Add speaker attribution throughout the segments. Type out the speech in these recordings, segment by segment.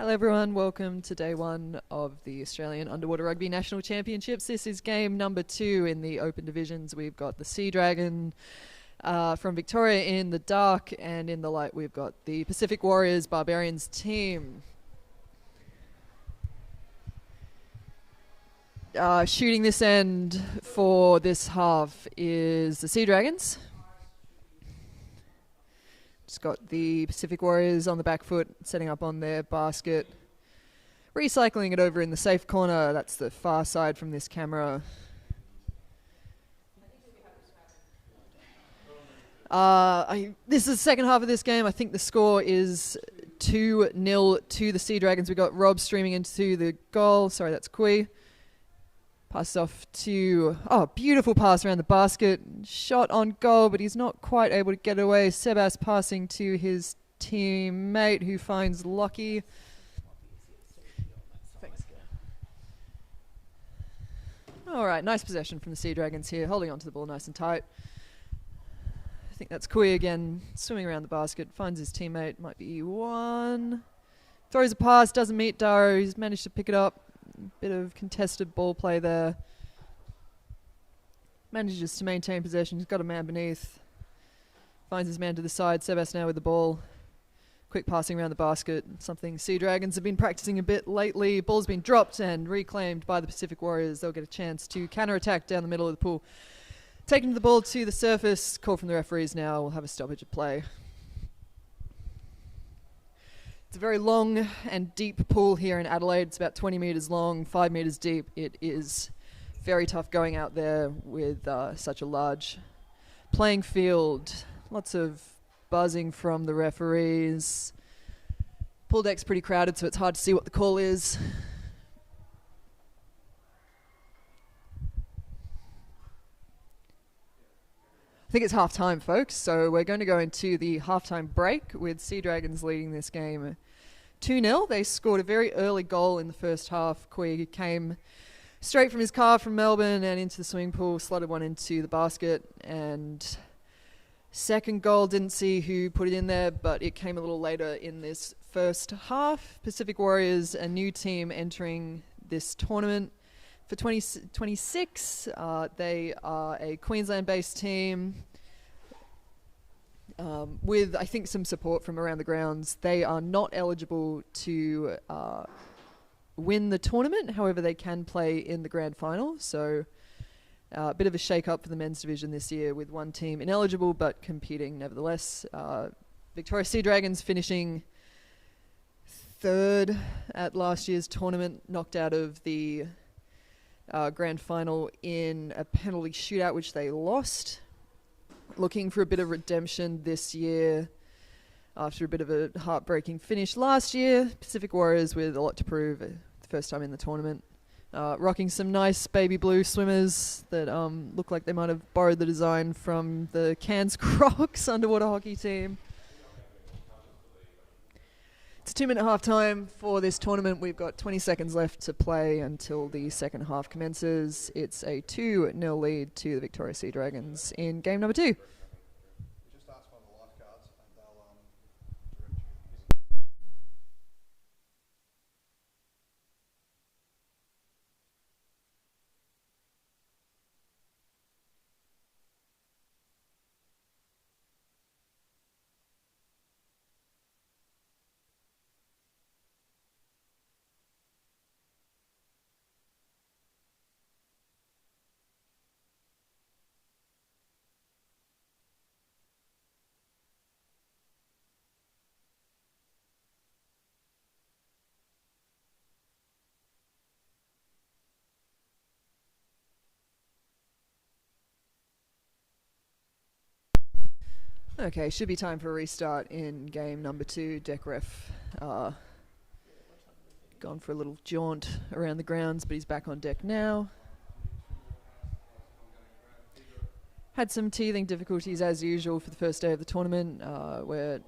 Speaker 1: Hello everyone, welcome to day one of the Australian Underwater Rugby National Championships. This is game number 2 in the open divisions. We've got the Seadragons from Victoria in the dark, and in the light we've got the Pacific Warriors Barbarians team. Shooting this end for this half is the Seadragons. Just got the Pacific Warriors on the back foot, setting up on their basket. Recycling it over in the safe corner. That's the far side from this camera. This is the second half of this game. I think the score is 2-0 to the Seadragons. We got Rob streaming into the goal. Sorry, that's Kui. Passes off to, beautiful pass around the basket. Shot on goal, but he's not quite able to get away. Sebas passing to his teammate who finds Lucky. Thanks. All right, nice possession from the Seadragons here, holding onto the ball nice and tight. I think that's Kui again, swimming around the basket, finds his teammate, might be one. Throws a pass, doesn't meet Daro, he's managed to pick it up. Bit of contested ball play there. Manages to maintain possession. He's got a man beneath. Finds his man to the side. Sebas now with the ball. Quick passing around the basket. Something Seadragons have been practicing a bit lately. Ball's been dropped and reclaimed by the Pacific Warriors. They'll get a chance to counter-attack down the middle of the pool. Taking the ball to the surface. Call from the referees now. We'll have a stoppage of play. It's a very long and deep pool here in Adelaide. It's about 20 metres long, 5 metres deep. It is very tough going out there with such a large playing field. Lots of buzzing from the referees. Pool deck's pretty crowded, so it's hard to see what the call is. I think it's half-time, folks, so we're going to go into the half-time break with Seadragons leading this game 2-0. They scored a very early goal in the first half. Kui came straight from his car from Melbourne and into the swimming pool, slotted one into the basket, and second goal, didn't see who put it in there, but it came a little later in this first half. Pacific Warriors, a new team entering this tournament. For 2026, they are a Queensland-based team with, I think, some support from around the grounds. They are not eligible to win the tournament. However, they can play in the grand final. So a bit of a shake-up for the men's division this year with one team ineligible but competing nevertheless. Victoria Seadragons finishing third at last year's tournament, knocked out of the grand final in a penalty shootout, which they lost. Looking for a bit of redemption this year after a bit of a heartbreaking finish last year. Pacific Warriors with a lot to prove, the first time in the tournament. Rocking some nice baby blue swimmers that look like they might have borrowed the design from the Cairns Crocs underwater hockey team. It's a 2-minute half time for this tournament. We've got 20 seconds left to play until the second half commences. It's a 2-0 lead to the Victoria Seadragons in game number 2. Okay, should be time for a restart in game number 2. Deck ref gone for a little jaunt around the grounds, but he's back on deck now. Had some teething difficulties as usual for the first day of the tournament. We're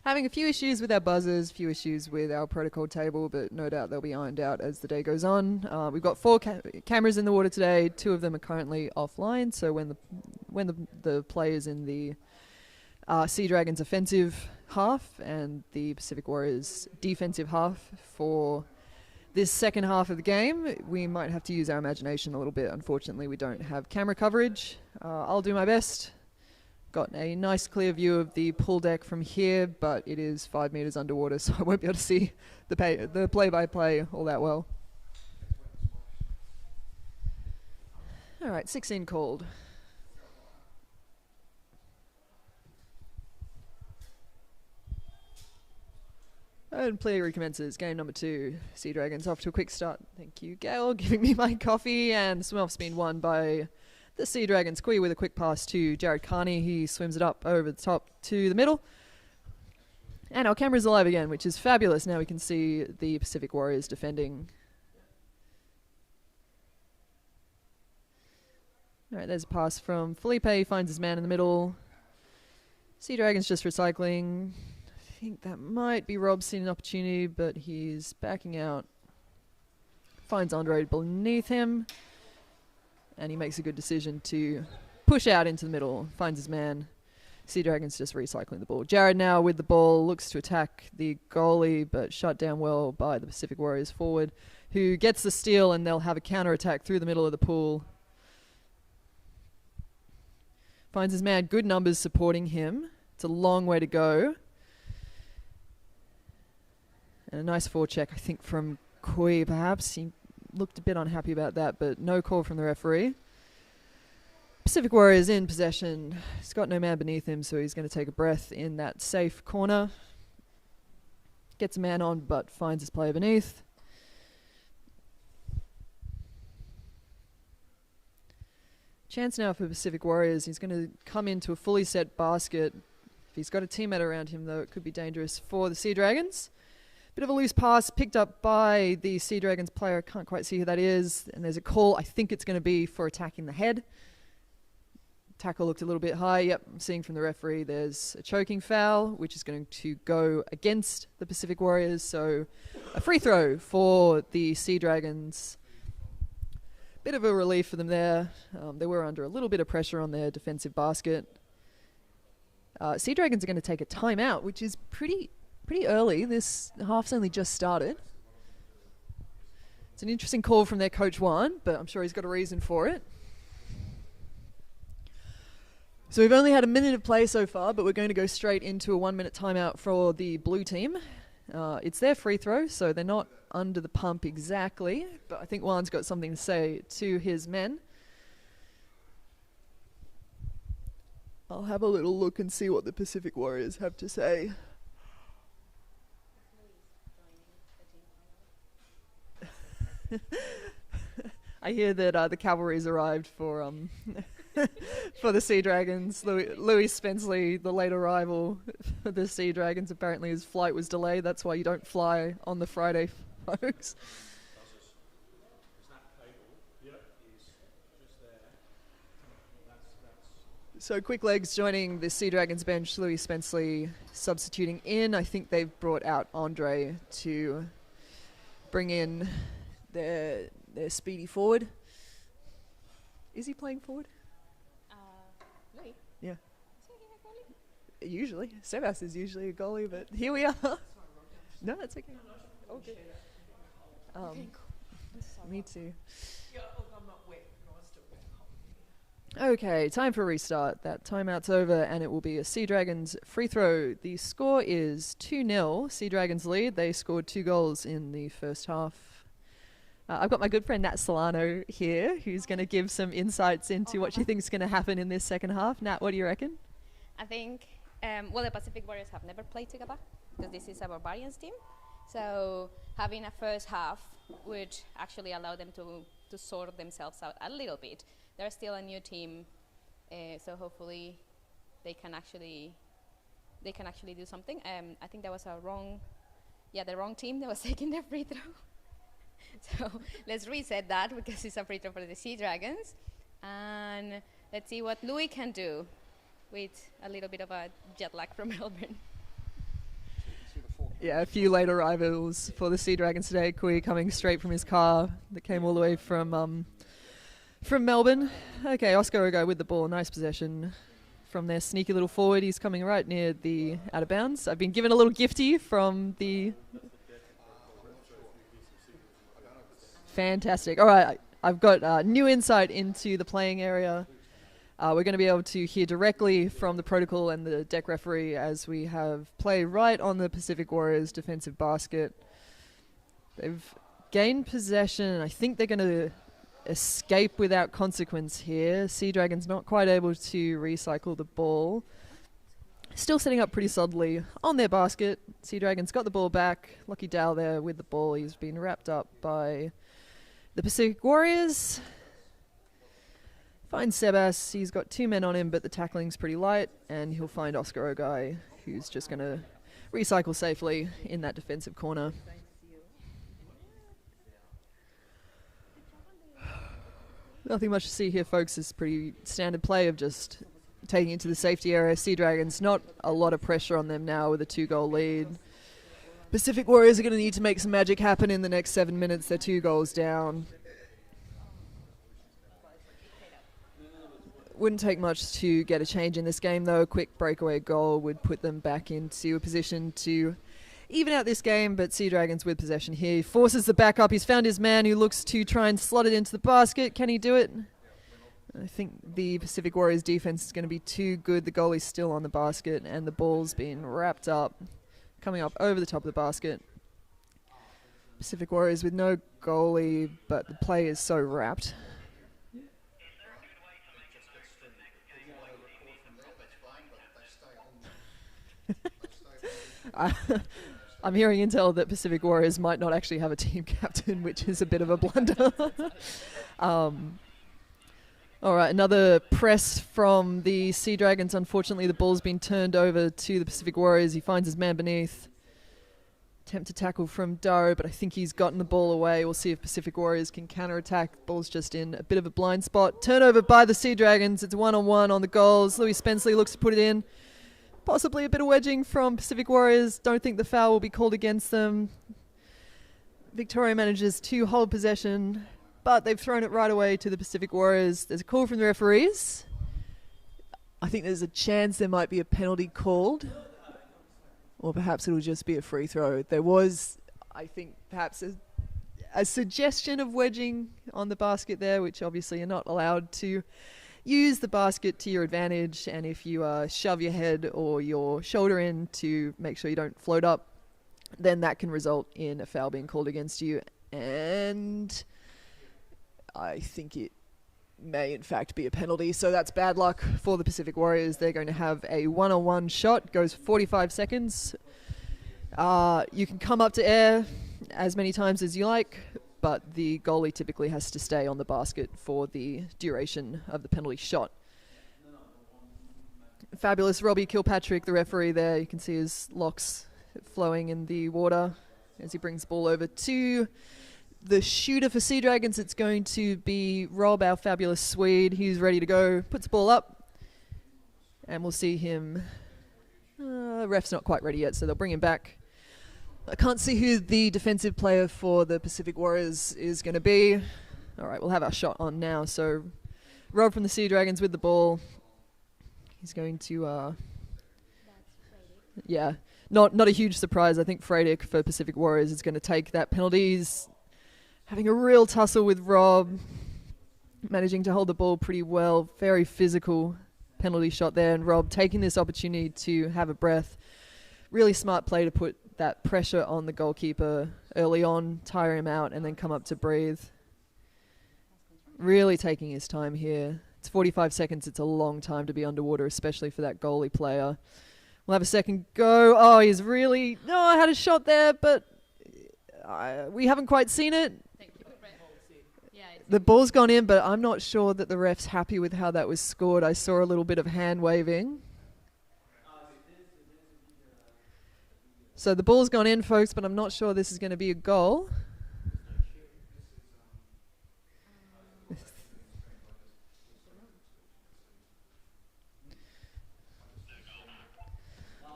Speaker 1: having a few issues with our buzzers, a few issues with our protocol table, but no doubt they'll be ironed out as the day goes on. We've got 4 cameras in the water today. 2 of them are currently offline, so when the play is in the Seadragons offensive half and the Pacific Warriors defensive half for this second half of the game. We might have to use our imagination a little bit. Unfortunately, we don't have camera coverage. I'll do my best. Got a nice clear view of the pool deck from here, but it is 5 meters underwater, so I won't be able to see the play-by-play all that well. All right, 16 called. And play recommences. Game number 2. Seadragons off to a quick start. Thank you, Gail, giving me my coffee. And the swim-off's been won by the Seadragons. Quee with a quick pass to Jared Carney. He swims it up over the top to the middle. And our camera's alive again, which is fabulous. Now we can see the Pacific Warriors defending. All right, there's a pass from Felipe. He finds his man in the middle. Seadragons just recycling. I think that might be Rob seeing an opportunity, but he's backing out. Finds Andre beneath him. And he makes a good decision to push out into the middle. Finds his man. Seadragons just recycling the ball. Jared now with the ball. Looks to attack the goalie, but shut down well by the Pacific Warriors forward, who gets the steal, and they'll have a counter-attack through the middle of the pool. Finds his man. Good numbers supporting him. It's a long way to go. And a nice forecheck, I think, from Kui, perhaps. He looked a bit unhappy about that, but no call from the referee. Pacific Warriors in possession. He's got no man beneath him, so he's going to take a breath in that safe corner. Gets a man on, but finds his player beneath. Chance now for Pacific Warriors. He's going to come into a fully set basket. If he's got a teammate around him, though, it could be dangerous for the Seadragons. Bit of a loose pass picked up by the Seadragons player. I can't quite see who that is. And there's a call. I think it's going to be for attacking the head. Tackle looked a little bit high. Yep, I'm seeing from the referee there's a choking foul, which is going to go against the Pacific Warriors. So a free throw for the Seadragons. Bit of a relief for them there. They were under a little bit of pressure on their defensive basket. Seadragons are going to take a timeout, which is pretty early. This half's only just started. It's an interesting call from their coach Juan, but I'm sure he's got a reason for it. So we've only had a minute of play so far, but we're going to go straight into a 1-minute timeout for the blue team. It's their free throw, so they're not under the pump exactly, but I think Juan's got something to say to his men. I'll have a little look and see what the Pacific Warriors have to say. I hear that the cavalry's arrived for for the Seadragons. Louis Spenceley, the late arrival for the Seadragons. Apparently his flight was delayed. That's why you don't fly on the Friday, folks. So Quick Legs joining the Seadragons bench. Louis Spenceley substituting in. I think they've brought out Andre to bring in their speedy forward. Is he playing forward?
Speaker 2: Louis?
Speaker 1: Yeah.
Speaker 2: Is he a goalie?
Speaker 1: Usually. Sebas is usually a goalie, but here we are. No, that's okay. Okay.
Speaker 2: Okay, cool.
Speaker 1: Me too. Okay, time for a restart. That timeout's over, and it will be a Seadragons free throw. The score is 2-0. Seadragons lead. They scored 2 goals in the first half. I've got my good friend Nat Solano here, who's going to give some insights into what she thinks is going to happen in this second half. Nat, what do you reckon?
Speaker 2: I think, the Pacific Warriors have never played together because this is a Barbarians team. So having a first half would actually allow them to sort themselves out a little bit. They're still a new team, so hopefully they can actually do something. I think that was the wrong team that was taking the free throw. So let's reset that because it's a free throw for the Seadragons. And let's see what Louis can do with a little bit of a jet lag from Melbourne.
Speaker 1: Yeah, a few late arrivals for the Seadragons today. Kui coming straight from his car that came all the way from Melbourne. Okay, Oscar Ugo with the ball. Nice possession. from their sneaky little forward. He's coming right near the out of bounds. I've been given a little gifty from the... Fantastic. All right, I've got new insight into the playing area. We're going to be able to hear directly from the protocol and the deck referee as we have play right on the Pacific Warriors defensive basket. They've gained possession. I think they're going to escape without consequence here. Seadragons not quite able to recycle the ball. Still setting up pretty solidly on their basket. Seadragons got the ball back. Lucky Dal there with the ball. He's been wrapped up by the Pacific Warriors. Finds Sebas. He's got 2 men on him, but the tackling's pretty light, and he'll find Oscar Ogai, who's just going to recycle safely in that defensive corner. Nothing much to see here, folks. It's pretty standard play of just taking it to the safety area. Seadragons, not a lot of pressure on them now with a 2-goal lead. Pacific Warriors are going to need to make some magic happen in the next 7 minutes. They're 2 goals down. Wouldn't take much to get a change in this game, though. A quick breakaway goal would put them back into a position to even out this game, but Seadragons with possession here. He forces the back up. He's found his man who looks to try and slot it into the basket. Can he do it? I think the Pacific Warriors defense is going to be too good. The goalie's still on the basket, and the ball's been wrapped up, coming up over the top of the basket. Pacific Warriors with no goalie, but the play is so wrapped. I'm hearing intel that Pacific Warriors might not actually have a team captain, which is a bit of a blunder. All right, another press from the Seadragons. Unfortunately, the ball's been turned over to the Pacific Warriors. He finds his man beneath. Attempt to tackle from Doe, but I think he's gotten the ball away. We'll see if Pacific Warriors can counterattack. Ball's just in a bit of a blind spot. Turnover by the Seadragons. It's 1-on-1 on the goals. Louis Spenceley looks to put it in. Possibly a bit of wedging from Pacific Warriors. Don't think the foul will be called against them. Victoria manages to hold possession, but they've thrown it right away to the Pacific Warriors. There's a call from the referees. I think there's a chance there might be a penalty called, or perhaps it'll just be a free throw. There was, I think, perhaps a suggestion of wedging on the basket there, which obviously you're not allowed to use the basket to your advantage, and if you shove your head or your shoulder in to make sure you don't float up, then that can result in a foul being called against you. And I think it may in fact be a penalty, so that's bad luck for the Pacific Warriors. They're going to have a 1-on-1 shot. Goes 45 seconds. You can come up to air as many times as you like, but the goalie typically has to stay on the basket for the duration of the penalty shot. Fabulous Robbie Kilpatrick, the referee there. You can see his locks flowing in the water as he brings the ball over to the shooter for Seadragons. It's going to be Rob, our fabulous Swede. He's ready to go. Puts the ball up, and we'll see him. Ref's not quite ready yet, so they'll bring him back. I can't see who the defensive player for the Pacific Warriors is going to be. All right, we'll have our shot on now. So Rob from the Seadragons with the ball. He's going to... yeah, not a huge surprise. I think Fredick for Pacific Warriors is going to take that penalty. He's having a real tussle with Rob, managing to hold the ball pretty well. Very physical penalty shot there, and Rob taking this opportunity to have a breath. Really smart play to put that pressure on the goalkeeper early on, tire him out, and then come up to breathe. Really taking his time here. It's 45 seconds. It's a long time to be underwater, especially for that goalie player. We'll have a second go. Oh, he's really... No, I had a shot there, but we haven't quite seen it. The ball's gone in, but I'm not sure that the ref's happy with how that was scored. I saw a little bit of hand waving. So the ball's gone in, folks, but I'm not sure this is going to be a goal.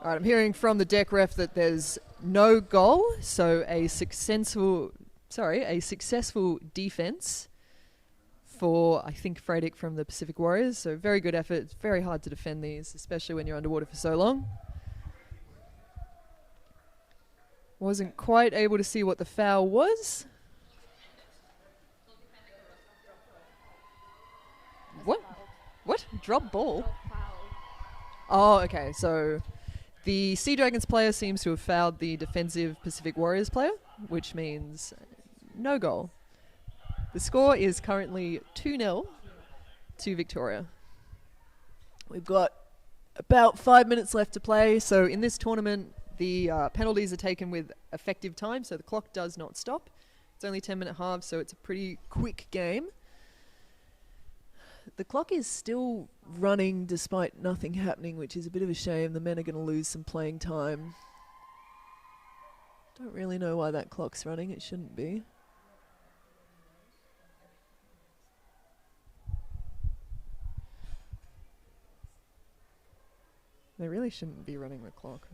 Speaker 1: All right, I'm hearing from the deck ref that there's no goal, so a successful defense for, I think, Fredic from the Pacific Warriors. So very good effort. It's very hard to defend these, especially when you're underwater for so long. Wasn't quite able to see what the foul was. What? What? Drop ball? Oh, okay. So the Seadragons player seems to have fouled the defensive Pacific Warriors player, which means no goal. The score is currently 2-0 to Victoria. We've got about 5 minutes left to play. So in this tournament, the penalties are taken with effective time, so the clock does not stop. It's only 10-minute halves, so it's a pretty quick game. The clock is still running despite nothing happening, which is a bit of a shame. The men are going to lose some playing time. Don't really know why that clock's running. It shouldn't be. They really shouldn't be running the clock.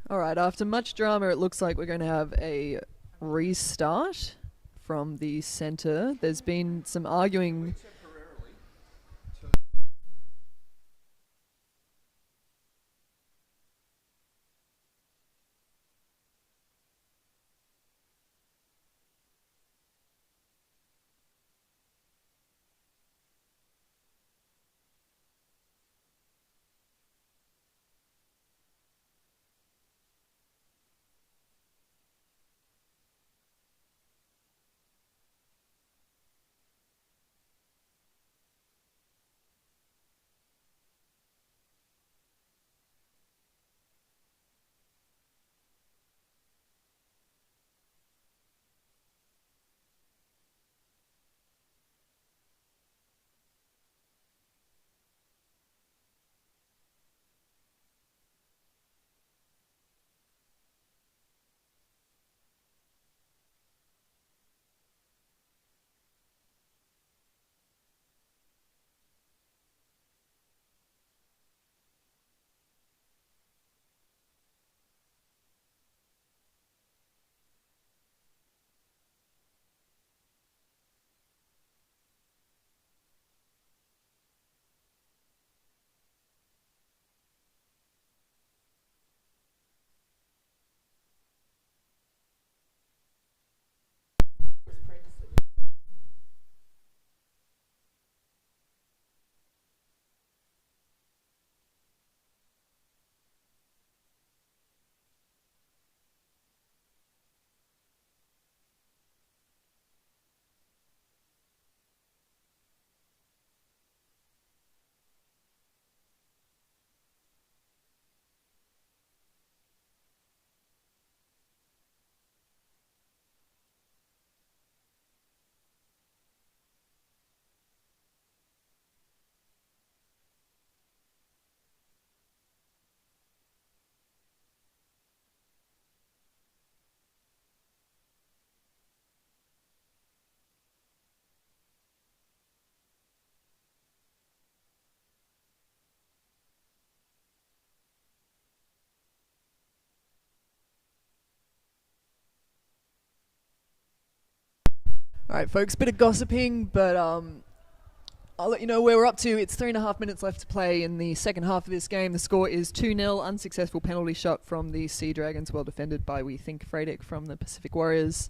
Speaker 1: All right, after much drama, it looks like we're going to have a restart from the centre. There's been some arguing. All right, folks, bit of gossiping, but I'll let you know where we're up to. It's 3.5 minutes left to play in the second half of this game. The score is 2-0, unsuccessful penalty shot from the Seadragons, well defended by, we think, Freydick from the Pacific Warriors.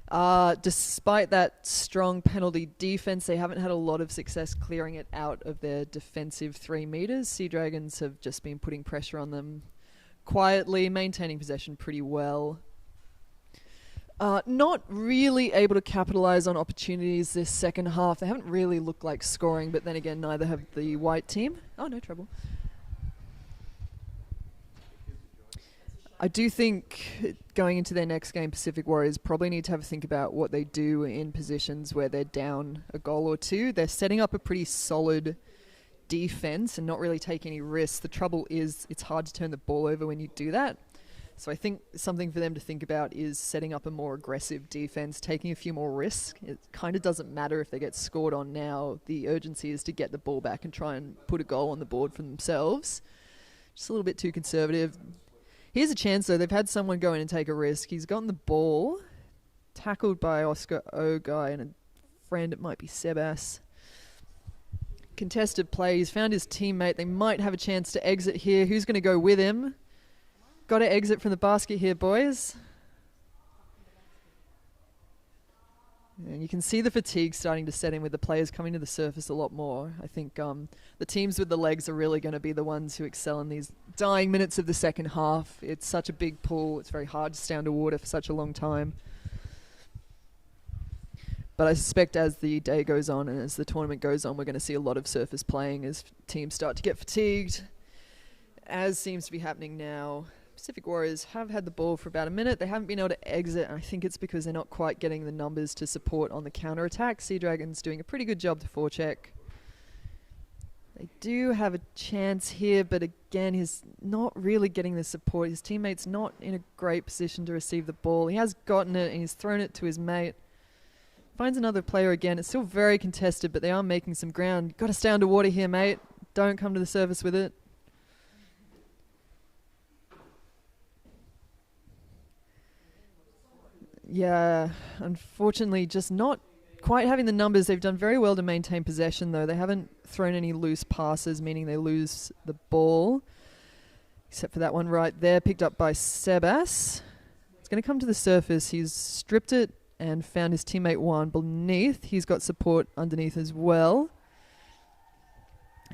Speaker 1: Despite that strong penalty defense, they haven't had a lot of success clearing it out of their defensive 3 meters. Seadragons have just been putting pressure on them quietly, maintaining possession pretty well. Not really able to capitalize on opportunities this second half. They haven't really looked like scoring, but then again, neither have the white team. Oh, no trouble. I do think going into their next game, Pacific Warriors probably need to have a think about what they do in positions where they're down a goal or two. They're setting up a pretty solid defense and not really taking any risks. The trouble is it's hard to turn the ball over when you do that. So I think something for them to think about is setting up a more aggressive defense, taking a few more risks. It kind of doesn't matter if they get scored on now. The urgency is to get the ball back and try and put a goal on the board for themselves. Just a little bit too conservative. Here's a chance, though. They've had someone go in and take a risk. He's gotten the ball, tackled by Oscar Ogai and a friend. It might be Sebas. Contested play. He's found his teammate. They might have a chance to exit here. Who's going to go with him? Got to exit from the basket here, boys. And you can see the fatigue starting to set in with the players coming to the surface a lot more. I think the teams with the legs are really going to be the ones who excel in these dying minutes of the second half. It's such a big pool. It's very hard to stay underwater for such a long time. But I suspect as the day goes on and as the tournament goes on, we're going to see a lot of surface playing as teams start to get fatigued, as seems to be happening now. Pacific Warriors have had the ball for about a minute. They haven't been able to exit, and I think it's because they're not quite getting the numbers to support on the counter-attack. Seadragons doing a pretty good job to forecheck. They do have a chance here, but again, he's not really getting the support. His teammate's not in a great position to receive the ball. He has gotten it, and he's thrown it to his mate. Finds another player again. It's still very contested, but they are making some ground. Got to stay underwater here, mate. Don't come to the surface with it. Yeah, unfortunately, just not quite having the numbers. They've done very well to maintain possession, though. They haven't thrown any loose passes, meaning they lose the ball. Except for that one right there, picked up by Sebas. It's going to come to the surface. He's stripped it and found his teammate Juan beneath. He's got support underneath as well.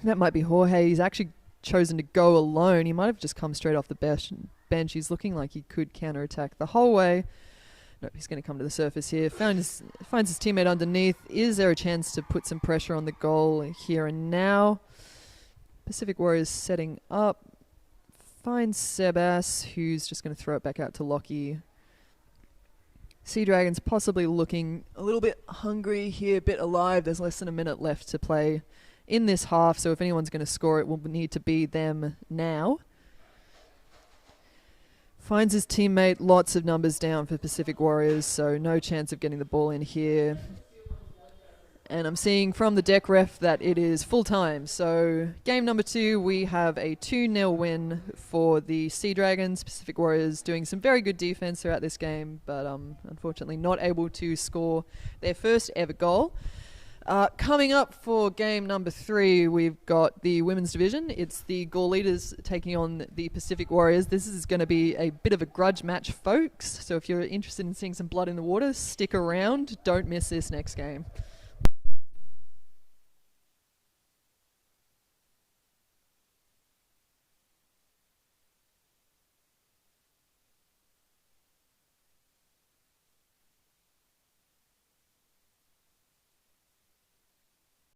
Speaker 1: That might be Jorge. He's actually chosen to go alone. He might have just come straight off the bench. He's looking like he could counter-attack the whole way. Nope, he's going to come to the surface here. Finds his teammate underneath. Is there a chance to put some pressure on the goal here and now? Pacific Warriors setting up. Finds Sebas, who's just going to throw it back out to Lockie. Seadragons possibly looking a little bit hungry here, a bit alive. There's less than a minute left to play in this half, so if anyone's going to score, it will need to be them now. Finds his teammate, lots of numbers down for Pacific Warriors, so no chance of getting the ball in here. And I'm seeing from the deck ref that it is full time. So game number 2, we have a 2-0 win for the Seadragons. Pacific Warriors doing some very good defense throughout this game, but unfortunately not able to score their first ever goal. Coming up for game number 3, we've got the women's division. It's the Gore Leaders taking on the Pacific Warriors. This is going to be a bit of a grudge match, folks. So if you're interested in seeing some blood in the water, stick around. Don't miss this next game.